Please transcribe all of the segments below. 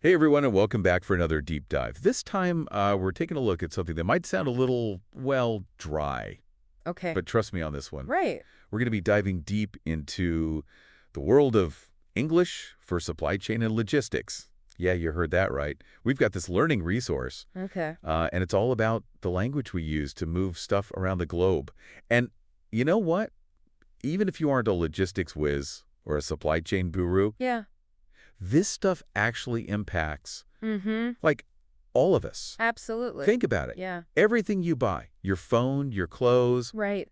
Hey everyone, and welcome back for another deep dive. This time, we're taking a look at something that might sound a little, well, dry. Okay. But trust me on this one. Right. We're going to be diving deep into the world of English for supply chain and logistics. Yeah, you heard that right. We've got this learning resource. Okay. And it's all about the language we use to move stuff around the globe. And you know what? Even if you aren't a logistics whiz or a supply chain guru, Yeah. this stuff actually impacts, like, all of us. Absolutely. Think about it. Yeah. Everything you buy, your phone, your clothes, Right.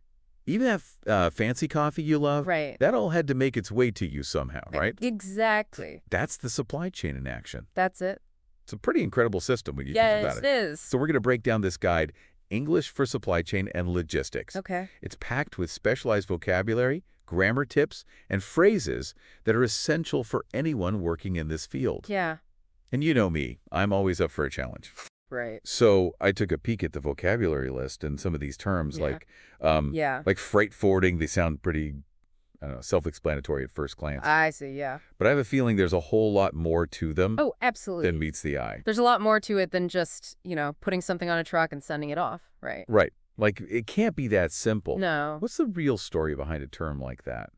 even that fancy coffee you love, Right. that all had to make its way to you somehow, right? Exactly. That's the supply chain in action. That's it. It's a pretty incredible system when you think about Yes, it. it is. So we're going to break down this guide, English for Supply Chain and Logistics. Okay. It's packed with specialized vocabulary, grammar tips, and phrases that are essential for anyone working in this field. Yeah. And you know me, I'm always up for a challenge. Right. So I took a peek at the vocabulary list and some of these terms, Yeah. like like freight forwarding, they sound pretty, I don't know, self-explanatory at first glance. I see. Yeah. But I have a feeling there's a whole lot more to them Oh, absolutely. than meets the eye. There's a lot more to it than just, putting something on a truck and sending it off. Right. Right. Like, it can't be that simple. No. What's the real story behind a term like that?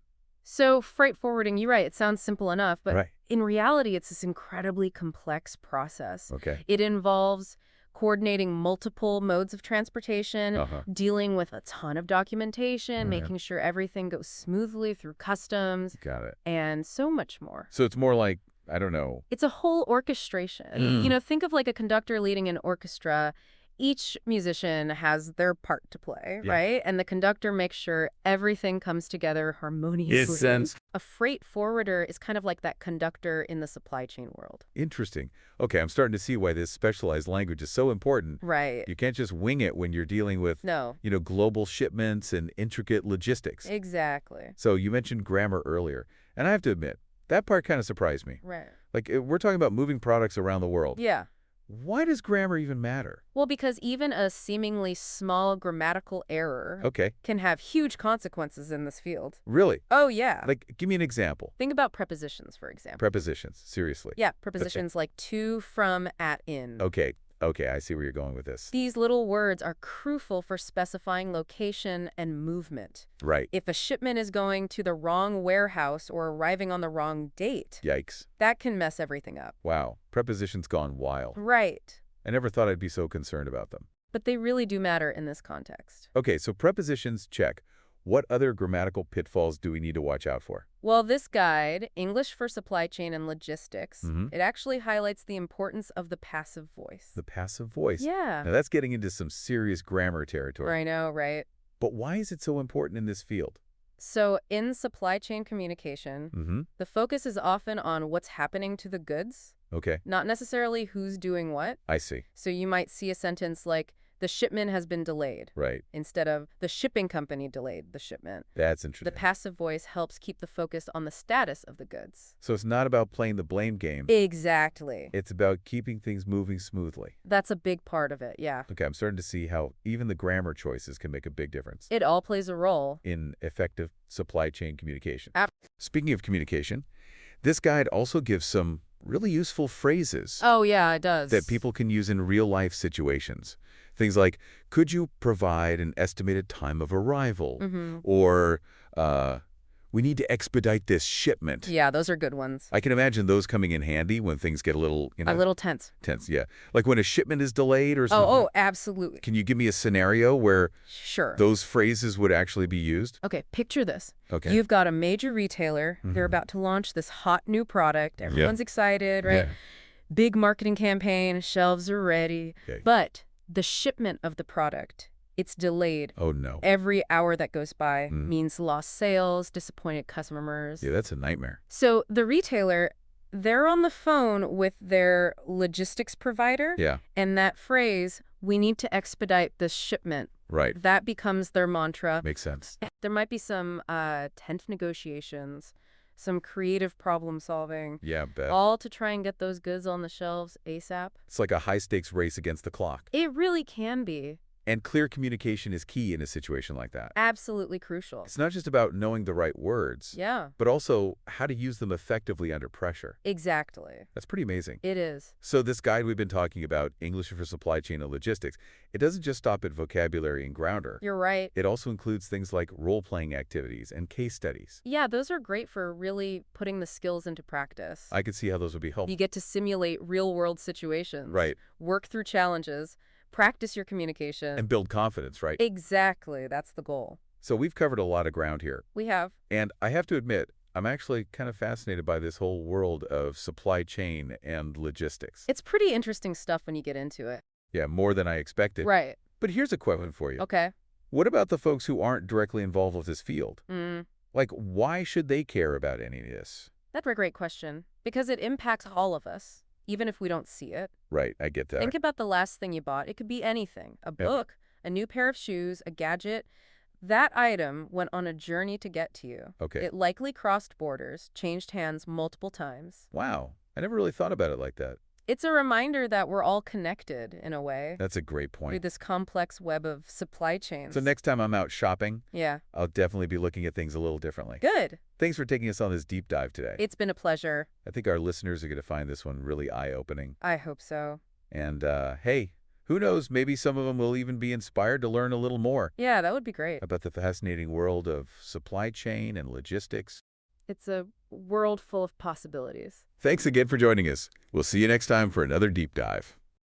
So freight forwarding, you're right. It sounds simple enough, but Right. in reality, it's this incredibly complex process. Okay. It involves coordinating multiple modes of transportation, Uh-huh. dealing with a ton of documentation, Right. making sure everything goes smoothly through customs, Got it. and so much more. So it's more like, I don't know. It's a whole orchestration. Think of like a conductor leading an orchestra. Each musician has their part to play, Yeah. right? And the conductor makes sure everything comes together harmoniously. sense. A freight forwarder is kind of like that conductor in the supply chain world. Interesting. Okay, I'm starting to see why this specialized language is so important. Right. You can't just wing it when you're dealing with, No. global shipments and intricate logistics. Exactly. So you mentioned grammar earlier, and I have to admit, that part kind of surprised me. Right. Like, we're talking about moving products around the world. Yeah. Why does grammar even matter? Well, because even a seemingly small grammatical error Okay, can have huge consequences in this field. really? Oh, yeah. Like, give me an example. Think about prepositions, for example. Prepositions, seriously. Yeah, prepositions like to, from, at, in. Okay, I see where you're going with this. These little words are crucial for specifying location and movement. Right. If a shipment is going to the wrong warehouse or arriving on the wrong date, Yikes. that can mess everything up. Wow, prepositions gone wild. Right. I never thought I'd be so concerned about them. But they really do matter in this context. Okay, so prepositions, check. What other grammatical pitfalls do we need to watch out for? Well, this guide, English for Supply Chain and Logistics, Mhm. it actually highlights the importance of the passive voice. The passive voice. Yeah. Now that's getting into some serious grammar territory. I know, right? But why is it so important in this field? So in supply chain communication, Mm-hmm. the focus is often on what's happening to the goods, Okay, not necessarily who's doing what. I see. So you might see a sentence like, the shipment has been delayed, Right. instead of the shipping company delayed the shipment. That's The interesting. passive voice helps keep the focus on the status of the goods. So it's not about playing the blame game. Exactly. It's about keeping things moving smoothly. That's a big part of it, yeah. Okay, I'm starting to see how even the grammar choices can make a big difference It all plays a role. in effective supply chain communication. Ab- Speaking of communication, this guide also gives some really useful phrases Oh, yeah, it does. that people can use in real-life situations. Things like, could you provide an estimated time of arrival? Or, we need to expedite this shipment. Yeah, those are good ones. I can imagine those coming in handy when things get a little, A little tense. tense. Yeah. Like when a shipment is delayed or something. Oh, absolutely. Can you give me a scenario where Sure. those phrases would actually be used? Okay, picture this. Okay. You've got a major retailer. They're about to launch this hot new product. Everyone's excited, right? Yeah. Big marketing campaign, shelves are ready. Okay. But the shipment of the product, it's delayed. Oh, no. Every hour that goes by means lost sales, disappointed customers. Yeah, that's a nightmare. So the retailer, they're on the phone with their logistics provider. Yeah. And that phrase, we need to expedite this shipment, Right. that becomes their mantra. Makes sense. There might be some tense negotiations, some creative problem solving, Yeah, bet. all to try and get those goods on the shelves ASAP. It's like a high-stakes race against the clock. It really can be. And clear communication is key in a situation like that. Absolutely crucial. It's not just about knowing the right words, Yeah. but also how to use them effectively under pressure. Exactly. That's pretty amazing. It is. So this guide we've been talking about, English for Supply Chain and Logistics, it doesn't just stop at vocabulary and grounder. You're right. It also includes things like role-playing activities and case studies. Yeah, those are great for really putting the skills into practice. I could see how those would be helpful. You get to simulate real-world situations. Right. Work through challenges. Practice your communication. And build confidence, right? Exactly. That's the goal. So we've covered a lot of ground here. We have. And I have to admit, I'm actually kind of fascinated by this whole world of supply chain and logistics. It's pretty interesting stuff when you get into it. Yeah, more than I expected. Right. But here's a question for you. Okay. What about the folks who aren't directly involved with this field? Mm. Like, why should they care about any of this? That's a great question. Because it impacts all of us, even if we don't see it. Right, I get that. Think about the last thing you bought. It could be anything. A book, a new pair of shoes, a gadget. That item went on a journey to get to you. Okay. It likely crossed borders, changed hands multiple times. Wow, I never really thought about it like that. It's a reminder that we're all connected, in a way, That's a great through point. this complex web of supply chains. So next time I'm out shopping, Yeah. I'll definitely be looking at things a little differently. Good. Thanks for taking us on this deep dive today. It's been a pleasure. I think our listeners are going to find this one really eye-opening. I hope so. And, hey, who knows, maybe some of them will even be inspired to learn a little more Yeah, that would be great. about the fascinating world of supply chain and logistics. It's a world full of possibilities. Thanks again for joining us. We'll see you next time for another deep dive.